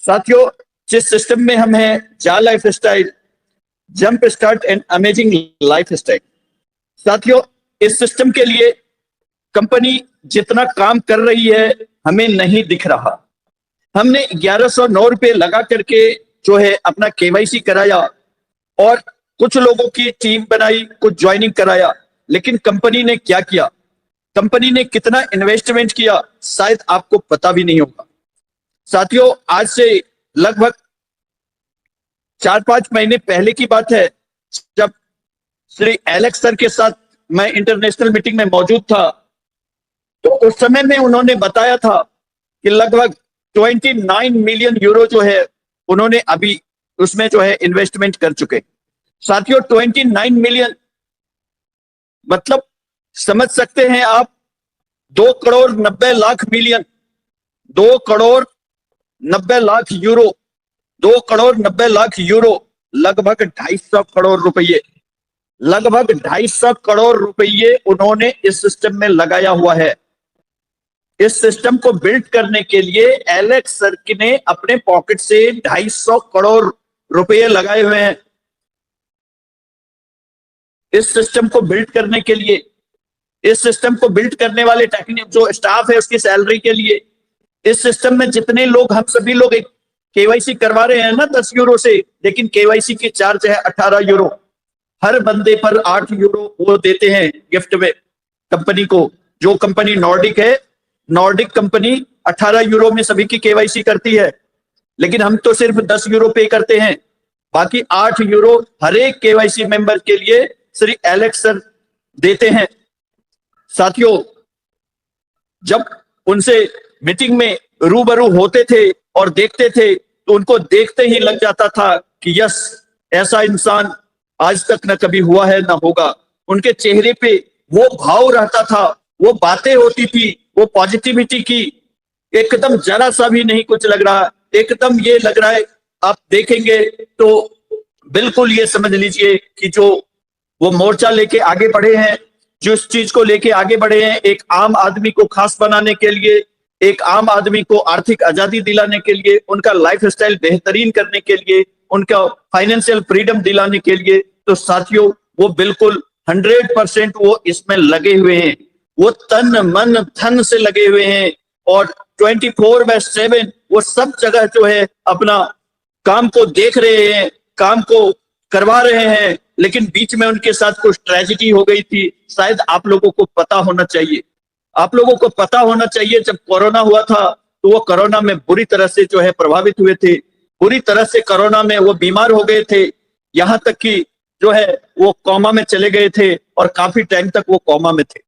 साथियों, जिस सिस्टम में हम हैं, जा life style, jump start and amazing life style. साथियों, इस सिस्टम के लिए कंपनी जितना काम कर रही है हमें नहीं दिख रहा। हमने 1109 रुपए लगा करके जो है अपना केवाईसी कराया और कुछ लोगों की टीम बनाई, कुछ ज्वाइनिंग कराया, लेकिन कंपनी ने क्या किया, कंपनी ने कितना इन्वेस्टमेंट किया, शायद आपको पता भी नहीं होगा। साथियों, आज से लगभग 4-5 महीने पहले की बात है, जब श्री एलेक्स सर के साथ मैं इंटरनेशनल मीटिंग में मौजूद था, तो उस समय में उन्होंने बताया था कि लगभग 29 मिलियन यूरो जो है उन्होंने अभी उसमें जो है इन्वेस्टमेंट कर चुके। साथियों, 29 मिलियन मतलब समझ सकते हैं आप, 2 crore 90 lakh million, 2 crore 90 lakh euro, 2 crore 90 lakh euro, लगभग 250 करोड़ रुपये, लगभग 250 करोड़ रुपये उन्होंने इस सिस्टम में लगाया हुआ है। इस सिस्टम को बिल्ड करने के लिए एलेक्स सर ने अपने पॉकेट से 250 करोड़ रुपये लगाए हुए हैं। इस सिस्टम को बिल्ड करने के लिए, इस सिस्टम को बिल्ड करने वाले टेक्निक जो स्टाफ है उसकी सैलरी के लिए, इस सिस्टम में जितने लोग, हम सभी लोग केवाईसी करवा रहे हैं ना 10 यूरो से, लेकिन केवाईसी की चार्ज है 18 यूरो। हर बंदे पर 8 यूरो वो देते हैं गिफ्ट में कंपनी को। जो कंपनी नॉर्डिक है, नॉर्डिक कंपनी 18 यूरो में सभी की केवाईसी करती है, लेकिन हम तो सिर्फ 10 यूरो पे करते हैं। बाकी 8 यूरो हर एक केवाईसी मेंबर के लिए श्री एलेक्स सर देते हैं। साथियों, जब उनसे मीटिंग में रूबरू होते थे और देखते थे, तो उनको देखते ही लग जाता था कि यस, ऐसा इंसान आज तक न कभी हुआ है ना होगा। उनके चेहरे पे वो भाव रहता था, वो बातें होती थी, वो पॉजिटिविटी की, एकदम जरा सा भी नहीं कुछ लग रहा, एकदम ये लग रहा है, आप देखेंगे तो बिल्कुल ये समझ लीजिए कि जो वो मोर्चा लेके आगे बढ़े हैं, जिस चीज को लेके आगे बढ़े हैं, एक आम आदमी को खास बनाने के लिए, एक आम आदमी को आर्थिक आजादी दिलाने के लिए, उनका लाइफस्टाइल बेहतरीन करने के लिए, उनका फाइनेंशियल फ्रीडम दिलाने के लिए, तो साथियों वो बिल्कुल 100% वो इसमें लगे हुए हैं। वो तन मन धन से लगे हुए हैं और 24/7 वो सब जगह जो है अपना काम को देख रहे हैं, काम को करवा रहे हैं। लेकिन बीच में उनके साथ कुछ ट्रेजेडी हो गई थी, शायद आप लोगों को पता होना चाहिए। आप लोगों को पता होना चाहिए, जब कोरोना हुआ था तो वो कोरोना में बुरी तरह से जो है प्रभावित हुए थे, बुरी तरह से कोरोना में वो बीमार हो गए थे, यहां तक कि जो है वो कोमा में चले गए थे और काफी टाइम तक वो कोमा में थे।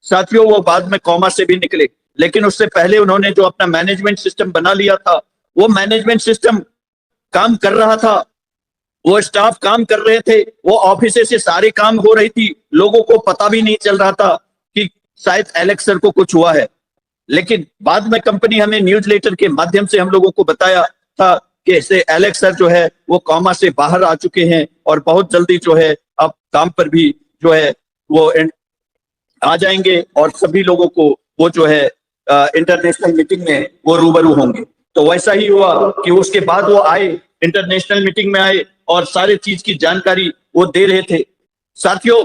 साथियों, वो बाद में कोमा से भी निकले, लेकिन उससे पहले उन्होंने जो अपना मैनेजमेंट सिस्टम बना लिया था, वो मैनेजमेंट सिस्टम काम कर रहा था, वो स्टाफ काम कर रहे थे, वो ऑफिस से सारे काम हो रही थी, लोगों को पता भी नहीं चल रहा था कि शायद एलेक्स सर को कुछ हुआ है। लेकिन बाद में कंपनी हमें न्यूज़लेटर के माध्यम से हम लोगों को बताया था कि ऐसे एलेक्स सर जो है वो कोमा से बाहर आ चुके हैं और बहुत जल्दी जो है अब काम पर भी जो है वो आ जाएंगे और सभी लोगों को वो जो है इंटरनेशनल मीटिंग में वो रूबरू होंगे। तो वैसा ही हुआ कि उसके बाद वो आए, इंटरनेशनल मीटिंग में आए और सारे चीज की जानकारी वो दे रहे थे। साथियों,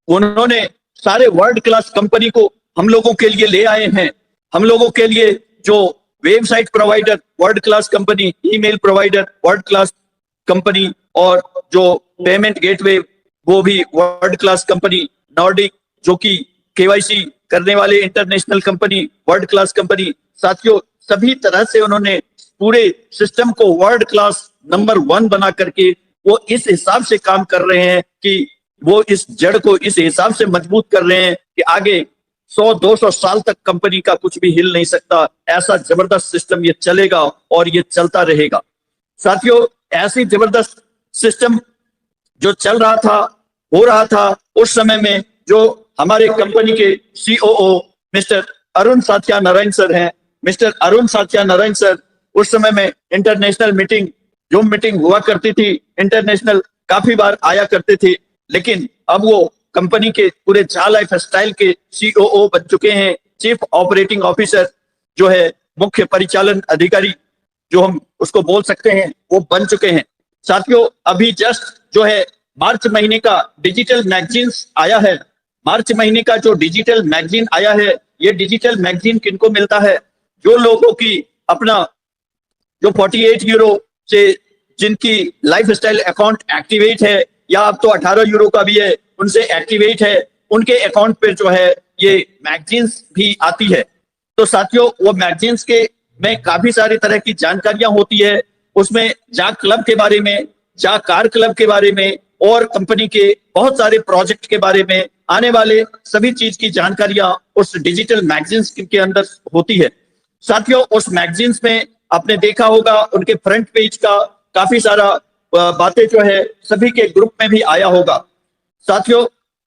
उन्होंने सारे वर्ल्ड क्लास कंपनी को हम लोगों के लिए ले आए हैं। हम लोगों के लिए जो website provider world class company, email provider world class company और जो पेमेंट गेटवे वो भी वर्ल्ड क्लास कंपनी, नॉर्डिक जो कि केवाईसी करने वाले international company, world class company. साथियों, सभी तरह से उन्होंने पूरे सिस्टम को वर्ल्ड क्लास नंबर 1 बना करके वो इस हिसाब से काम कर रहे हैं कि वो इस जड़ को इस हिसाब से मजबूत कर रहे हैं कि आगे 100-200 साल तक कंपनी का कुछ भी हिल नहीं सकता। ऐसा जबरदस्त सिस्टम ये चलेगा और ये चलता रहेगा। साथियों, ऐसी जबरदस्त सिस्टम जो चल रहा था, हो रहा था, उस समय में जो हमारे कंपनी के सीओओ मिस्टर अरुण साथ्यानारायण सर हैं, मिस्टर अरुण साथ्यानारायण सर उस समय में इंटरनेशनल मीटिंग, जो मीटिंग हुआ करती थी इंटरनेशनल, काफी बार आया करते थे, लेकिन अब वो कंपनी के पूरे जा लाइफ स्टाइल के सीओओ बन चुके हैं, चीफ ऑपरेटिंग ऑफिसर जो है, मुख्य परिचालन अधिकारी जो हम उसको बोल सकते हैं वो बन चुके हैं। साथियों, अभी जस्ट जो है मार्च महीने का डिजिटल मैगजीन आया है। मार्च महीने का जो डिजिटल मैगजीन आया है, ये डिजिटल मैगजीन किनको मिलता है? जो लोगों की अपना जो 48 यूरो से जिनकी लाइफस्टाइल अकाउंट एक्टिवेट है, या अब तो 18 यूरो का भी है, उनसे एक्टिवेट है, उनके अकाउंट पे जो है ये मैगजीन्स भी आती है। तो साथियों, वो मैगजीन्स के में काफी सारी तरह की जानकारियां होती है। उसमें जाक क्लब के बारे में, जाक कार क्लब के बारे में और कंपनी के बहुत सारे प्रोजेक्ट के बारे में आने वाले सभी चीज की जानकारियां उस डिजिटल मैगजीन्स के अंदर होती है। साथियों, उस मैगजीन्स में आपने देखा होगा उनके फ्रंट पेज का काफी सारा बातें जो है सभी के ग्रुप में भी आया होगा। साथियों,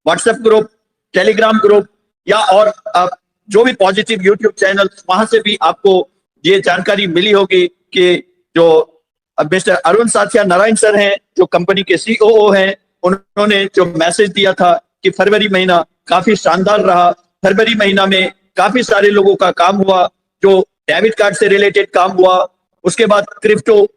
व्हाट्सएप ग्रुप, टेलीग्राम ग्रुप या और जो भी पॉजिटिव यूट्यूब चैनल, वहां से भी आपको ये जानकारी मिली होगी कि जो मिस्टर अरुण साथिया नारायण सर हैं, जो कंपनी के सीओओ हैं, उन्होंने जो मैसेज दिया था कि फरवरी महीना काफी शानदार रहा। फरवरी महीना में काफी सारे लोगों का काम हुआ, जो डेबिट कार्ड से रिलेटेड काम हुआ। उसके बाद क्रिप्टो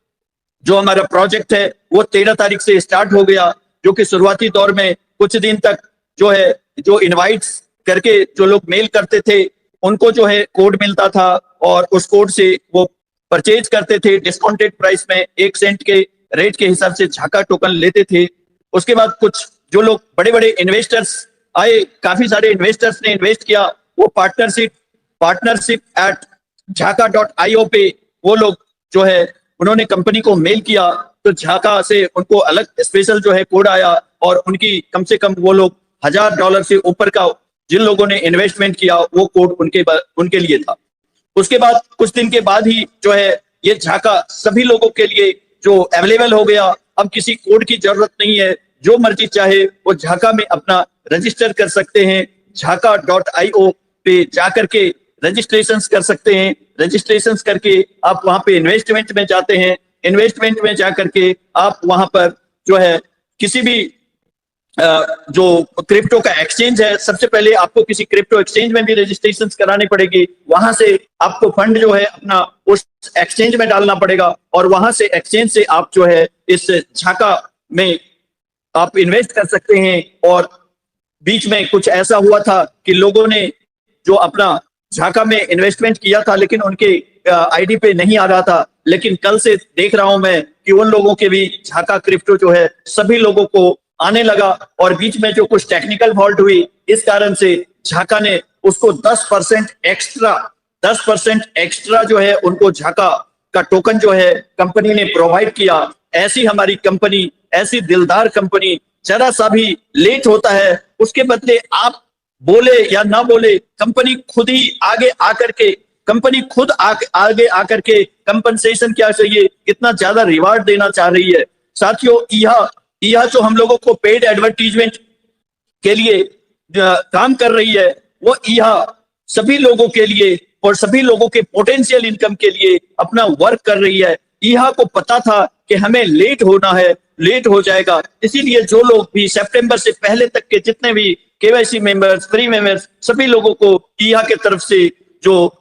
जो हमारा प्रोजेक्ट है वो 13 तारीख से स्टार्ट हो गया, जो कि शुरुआती दौर में कुछ दिन तक जो है जो इनवाइट्स करके जो लोग मेल करते थे उनको जो है कोड मिलता था और उस कोड से वो परचेज करते थे डिस्काउंटेड प्राइस में, 1 सेंट के रेट के हिसाब से झाका टोकन लेते थे। उसके बाद कुछ जो लोग बड़े बड़े इन्वेस्टर्स आए, काफी सारे इन्वेस्टर्स ने इन्वेस्ट किया, वो पार्टनरशिप एट झाका.io पे वो लोग जो है उन्होंने कंपनी को मेल किया, तो झाका से उनको अलग स्पेशल जो है कोड आया और उनकी कम से कम वो लोग $1000 से ऊपर का जिन लोगों ने इन्वेस्टमेंट किया वो कोड उनके लिए था। उसके बाद कुछ दिन के बाद ही जो है ये झाका सभी लोगों के लिए जो अवेलेबल हो गया। अब किसी कोड की जरूरत नहीं है, जो मर्जी चाहे वो झाका में अपना रजिस्टर कर सकते हैं। झाका.io पे जाकर के रजिस्ट्रेशंस कर सकते हैं। रजिस्ट्रेशंस करके आप वहां पे इन्वेस्टमेंट में जाते हैं। इन्वेस्टमेंट में जाकर के आप वहां पर जो है किसी भी जो क्रिप्टो का एक्सचेंज है, सबसे पहले आपको किसी क्रिप्टो एक्सचेंज में भी रजिस्ट्रेशन करानी पड़ेगी। वहां से आपको फंड जो है अपना उस एक्सचेंज में डालना पड़ेगा और वहां से एक्सचेंज से आप जो है इस झाका में आप इन्वेस्ट कर सकते हैं। और बीच में कुछ ऐसा हुआ था कि लोगों ने जो अपना झाका में इन्वेस्टमेंट किया था लेकिन उनके आईडी पे नहीं आ रहा था, लेकिन कल से देख रहा हूं मैं कि उन लोगों के भी झाका क्रिप्टो जो है सभी लोगों को आने लगा। और बीच में जो कुछ टेक्निकल फॉल्ट हुई, इस कारण से झाका ने उसको 10% एक्स्ट्रा जो है उनको झाका का टोकन जो है कंपनी ने प्रोवाइड किया। ऐसी हमारी कंपनी, ऐसी दिलदार कंपनी, जरा सा भी लेट होता है उसके बदले आप बोले या ना बोले, कंपनी खुद ही आगे आकर के कंपनसेशन क्या चाहिए, कितना ज्यादा रिवार्ड देना चाह रही है। साथियों, यह जो हम लोगों को पेड एडवर्टीजमेंट के लिए काम कर रही है, वो यह सभी लोगों के लिए और सभी लोगों के पोटेंशियल इनकम के लिए अपना वर्क कर रही है। यह को पता था कि हमें लेट होना है, लेट हो जाएगा, इसीलिए जो लोग भी सितंबर से पहले तक के जितने भी केवाईसी मेंबर्स, फ्री मेंबर्स, सभी लोगों को यह के तरफ से जो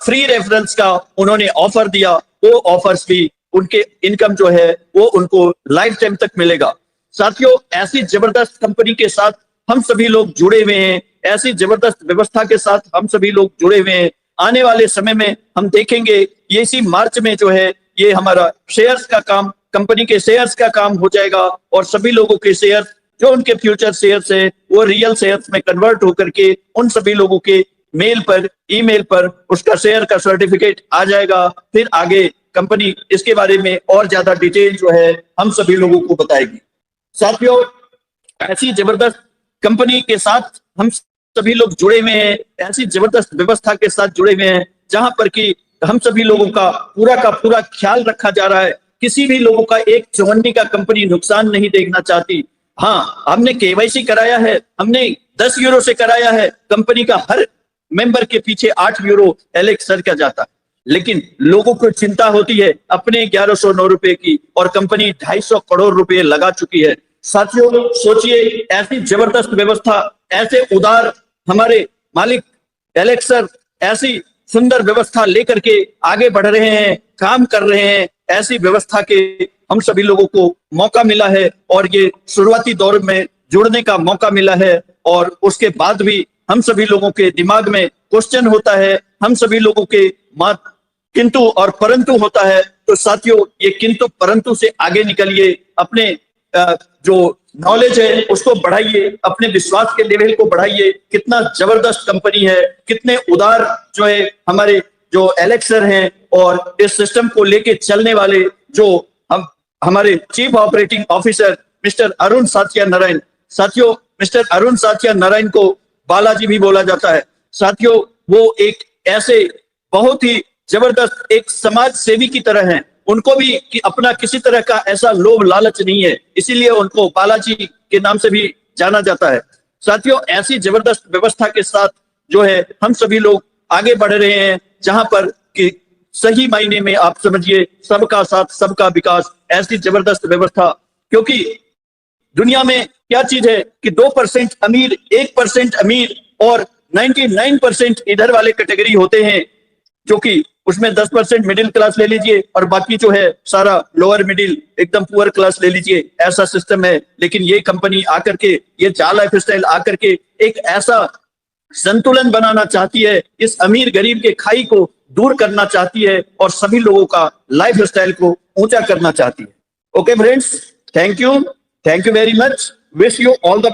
फ्री रेफरेंस का उन्होंने ऑफर दिया, वो ऑफर्स भी उनके इनकम जो है वो उनको लाइफ टाइम तक मिलेगा। साथियों, ऐसी जबरदस्त कंपनी के साथ हम सभी लोग जुड़े हुए हैं, ऐसी जबरदस्त व्यवस्था के साथ हम सभी लोग जुड़े हुए हैं। आने वाले समय में हम देखेंगे ये इसी मार्च में जो है ये हमारा शेयर्स का काम, कंपनी के शेयर्स का काम हो जाएगा और सभी लोगों के शेयर जो उनके फ्यूचर शेयर्स है वो रियल शेयर्स में कन्वर्ट होकर के उन सभी लोगों के मेल पर, ईमेल पर उसका शेयर का सर्टिफिकेट आ जाएगा। फिर आगे कंपनी इसके बारे में और ज्यादा डिटेल जो है हम सभी लोगों को बताएगी। साथियों, ऐसी जबरदस्त कंपनी के साथ हम सभी लोग जुड़े हुए हैं, ऐसी जबरदस्त व्यवस्था के साथ जुड़े हुए हैं जहां पर कि हम सभी लोगों का पूरा ख्याल रखा जा रहा है। किसी भी लोगों का एक चवन्नी का कंपनी नुकसान नहीं देखना चाहती। हाँ, हमने केवाईसी कराया है, हमने 10 यूरो से कराया है, कंपनी का हर मेंबर के पीछे 8 यूरो एलेक्स सर का जाता, लेकिन लोगों को चिंता होती है अपने 1109 रुपए की और कंपनी 250 करोड़ रुपए लगा चुकी है। साथियों, सोचिए, ऐसी जबरदस्त व्यवस्था, ऐसे उदार हमारे मालिक एलेक्स सर, ऐसी सुंदर व्यवस्था लेकर के आगे बढ़ रहे हैं, काम कर रहे हैं। ऐसी व्यवस्था के हम सभी लोगों को मौका मिला है और ये शुरुआती दौर में जुड़ने का मौका मिला है। और उसके बाद भी हम सभी लोगों के दिमाग में क्वेश्चन होता है, हम सभी लोगों के किंतु और परंतु होता है। तो साथियों, ये किंतु परंतु से आगे निकलिए, अपने जो नॉलेज है उसको बढ़ाइए, अपने विश्वास के लेवल को बढ़ाइए। कितना जबरदस्त कंपनी है, कितने उदार जो है हमारे जो एलेक्स सर हैं, और इस सिस्टम को लेके चलने वाले जो हमारे chief operating officer mister Arun Sathya Narayan. साथियों, मिस्टर अरुण साथिया नारायण को बालाजी भी बोला जाता है। साथियों, वो एक ऐसे बहुत ही जबरदस्त एक समाज सेवी की तरह हैं। उनको भी कि अपना किसी तरह का ऐसा लोभ लालच नहीं है, इसीलिए उनको बालाजी के नाम से भी जाना जाता है। साथियों, ऐसी जबरदस्त व्यवस्था के साथ जो है हम सभी लोग आगे बढ़ रहे हैं, जहां पर कि सही मायने में आप समझिए सबका साथ सबका विकास, ऐसी जबरदस्त व्यवस्था। क्योंकि दुनिया में क्या चीज है कि 2% अमीर, 1% अमीर और 99% इधर वाले कैटेगरी होते हैं, जो कि उसमें 10% मिडिल क्लास ले लीजिए और बाकी जो है सारा लोअर मिडिल एकदम पुअर क्लास ले लीजिए, ऐसा सिस्टम है। लेकिन ये कंपनी आकर के, ये जा लाइफ स्टाइल आकर के एक ऐसा संतुलन बनाना चाहती है, इस अमीर गरीब के खाई को दूर करना चाहती है और सभी लोगों का लाइफ स्टाइल को ऊंचा करना चाहती है। Okay friends, thank you very much, wish you all the